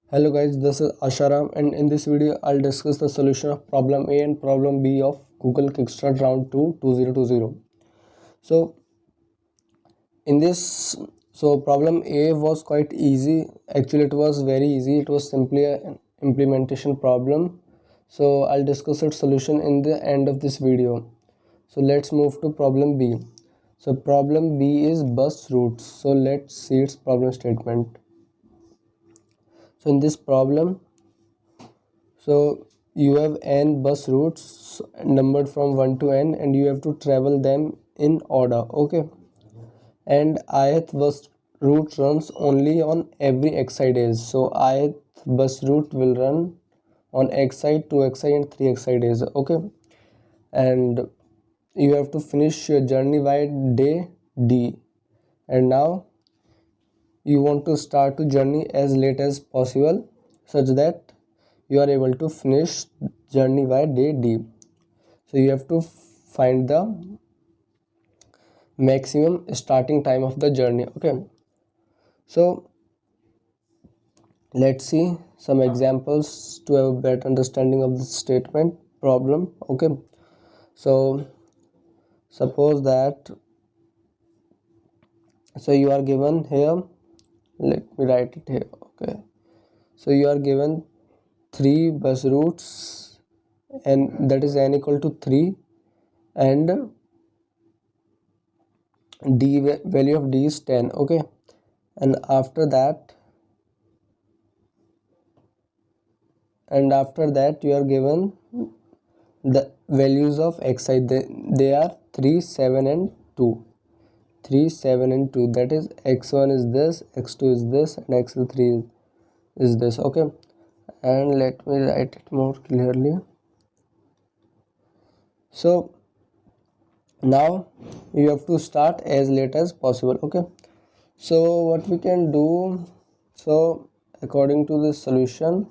Hello guys, this is Asharam and in this video I'll discuss the solution of problem A and problem B of Google Kickstart round 2 2020. So in this problem A was quite easy. Actually it was very easy. It was simply an implementation problem. So I'll discuss its solution in the end of this video. So let's move to problem B. So problem B is bus routes. So let's see its problem statement. So in this problem, so you have n bus routes numbered from 1 to n and you have to travel them in order, okay? And ith bus route runs only on every xi days. So ith bus route will run on xi, 2xi and 3xi days, okay? And you have to finish your journey by day d. And now you want to start the journey as late as possible such that you are able to finish journey by day d. So you have to find the maximum starting time of the journey, okay? So let's see some examples to have a better understanding of the statement problem, okay? So suppose that, so you are given here, let me write it here, okay? So you are given 3 bus routes and that is n equal to 3 and d value of d is 10, okay? And after that you are given the values of xi. They are 3, 7 and 2. 3, 7 and 2, that is x1 is this, x2 is this and x3 is this, okay? And let me write it more clearly. So now you have to start as late as possible, okay? So what we can do, so according to this solution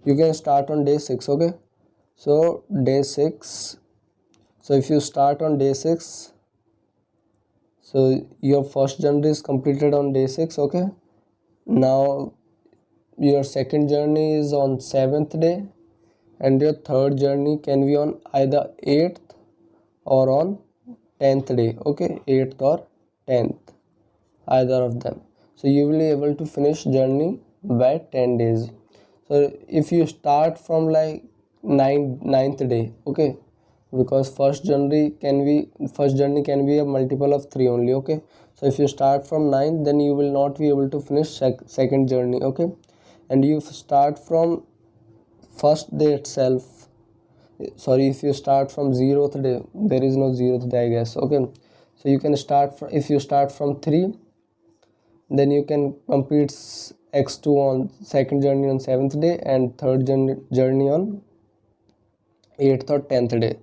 you can start on day 6, okay? So day 6, so if you start on day 6, so your first journey is completed on day 6, okay? Now your second journey is on 7th day and your third journey can be on either 8th or on 10th day, okay? 8th or 10th, either of them. So you will be able to finish journey by 10 days. So if you start from like 9th day, okay, because first journey can be a multiple of 3 only, okay? So if you start from 9th, then you will not be able to finish second journey, okay? And you start from first day itself, sorry, if you start from 0th day, there is no 0th day I guess, okay? So you can start from, if you start from 3, then you can complete x2 on second journey on 7th day and third journey on 8th or 10th day.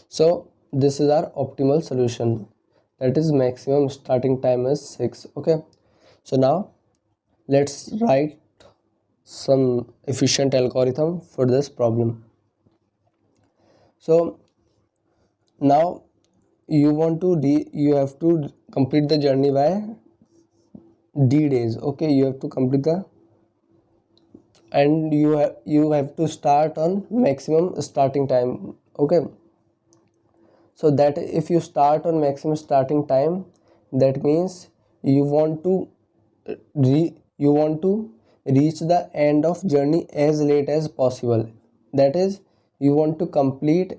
So this is our optimal solution, that is maximum starting time is 6, okay? So now let's write some efficient algorithm for this problem. So now you have to complete the journey by d days, okay? You have to complete the, and you have to start on maximum starting time, okay? So that if you start on maximum starting time, that means you want to reach the end of journey as late as possible. That is, you want to complete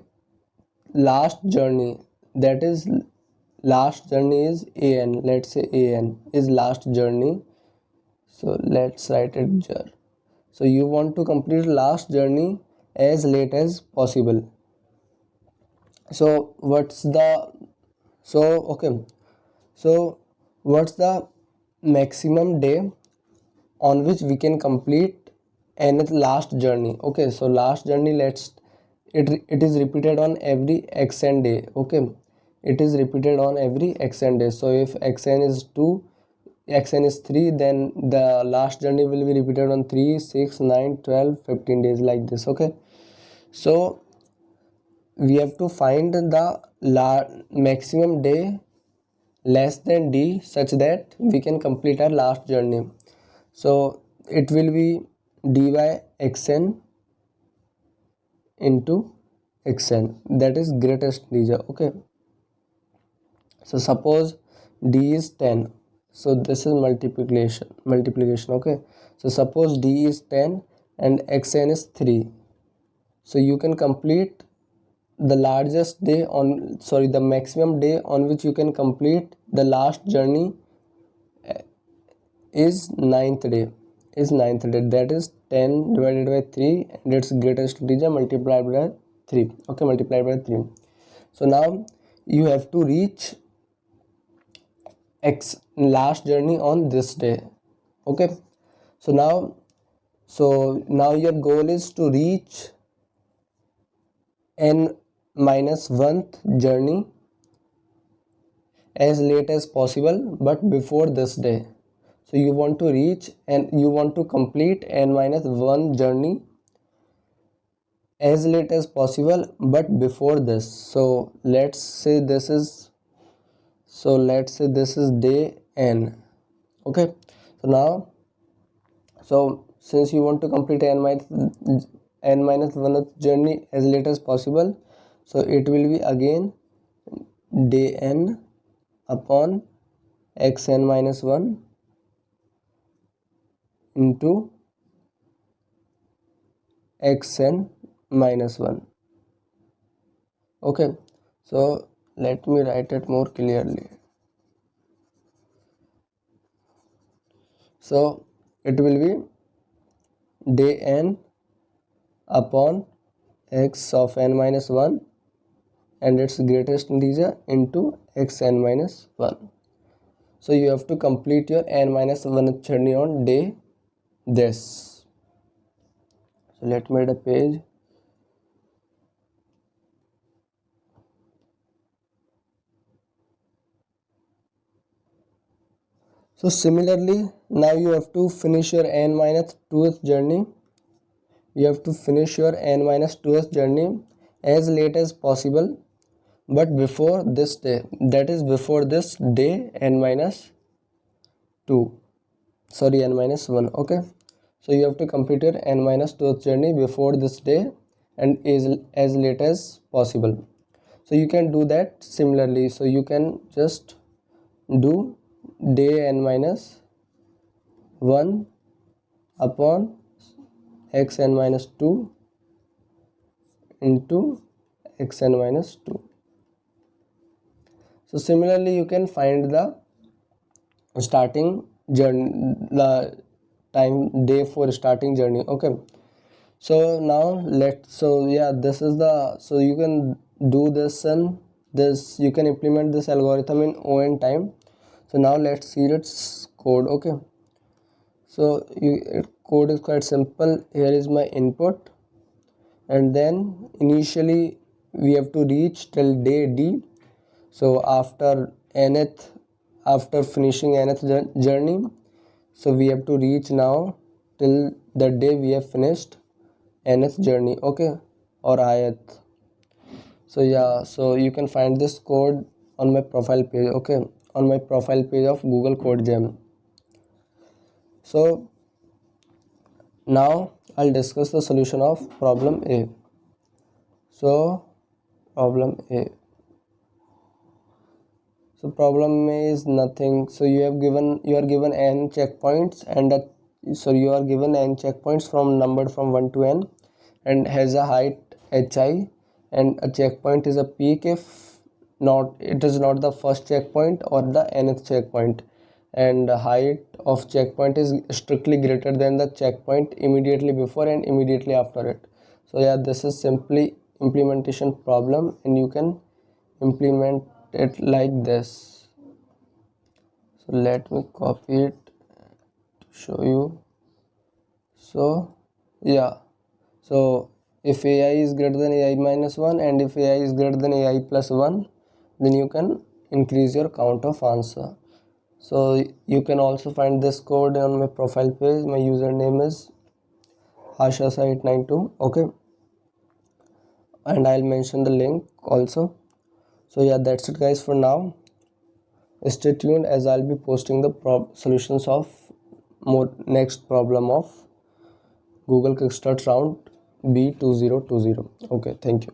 last journey, that is last journey is an, let's say an is last journey, so let's write it here. So you want to complete last journey as late as possible. So what's the, so okay, so what's the maximum day on which we can complete another last journey, okay? So last journey, it is repeated on every xn day, okay? It is repeated on every xn day. So if xn is 2, xn is 3, then the last journey will be repeated on 3, 6, 9, 12, 15 days, like this, okay? So we have to find the maximum day less than d such that we can complete our last journey. So it will be dy xn into xn, that is greatest integer. Okay, so suppose d is 10, so this is multiplication. Okay, so suppose d is 10 and xn is 3, so you can complete the largest day on, sorry, the maximum day on which you can complete the last journey is ninth day, that is 10 divided by 3 and its greatest integer multiplied by 3. Okay, multiplied by 3. So now you have to reach x last journey on this day. Okay, so now your goal is to reach n minus 1th journey as late as possible but before this day. So you want to reach and you want to complete n minus 1 journey as late as possible but before this. So let's say this is day n. Okay, so now, so since you want to complete n minus 1 journey as late as possible, so it will be again day n upon xn minus 1 into xn minus 1. Okay, so let me write it more clearly. So it will be day n upon x of n minus 1 and its greatest integer into xn minus 1. So you have to complete your n minus 1th journey on day this. So let me add a page. So similarly, now you have to finish your n minus 2th journey. You have to finish your n minus 2th journey as late as possible but before this day, that is before this day n minus 2, sorry, n minus 1. Okay, so you have to complete your n minus 2th journey before this day and is as late as possible. So you can do that similarly. So you can just do day n minus 1 upon xn minus 2 into xn minus 2. So similarly you can find the starting journey, the time day for starting journey. Okay, so now this is the, so you can do this and this, you can implement this algorithm in on time. So now let's see its code. Okay, so code is quite simple. Here is my input and then initially we have to reach till day d. So after finishing nth journey, so we have to reach now till the day we have finished nth journey. Okay, or ith. So yeah, so you can find this code on my profile page. Okay, on my profile page of Google Code Gem. So now I'll discuss the solution of problem A. So problem A. So problem A is nothing. So you are given n checkpoints and you are given n checkpoints from numbered from 1 to n and has a height hi, and a checkpoint is a peak if not it is not the first checkpoint or the nth checkpoint, and the height of checkpoint is strictly greater than the checkpoint immediately before and immediately after it. So yeah, this is simply implementation problem and you can implement it like this. So let me copy it to show you. So yeah, so if ai is greater than ai minus 1 and if ai is greater than ai plus 1, then you can increase your count of answer. So you can also find this code on my profile page. My username is hashasa892. Okay, and I'll mention the link also. So yeah, that's it guys for now. Stay tuned as I'll be posting the solutions of more next problem of Google Kickstart round B2020. Okay, thank you.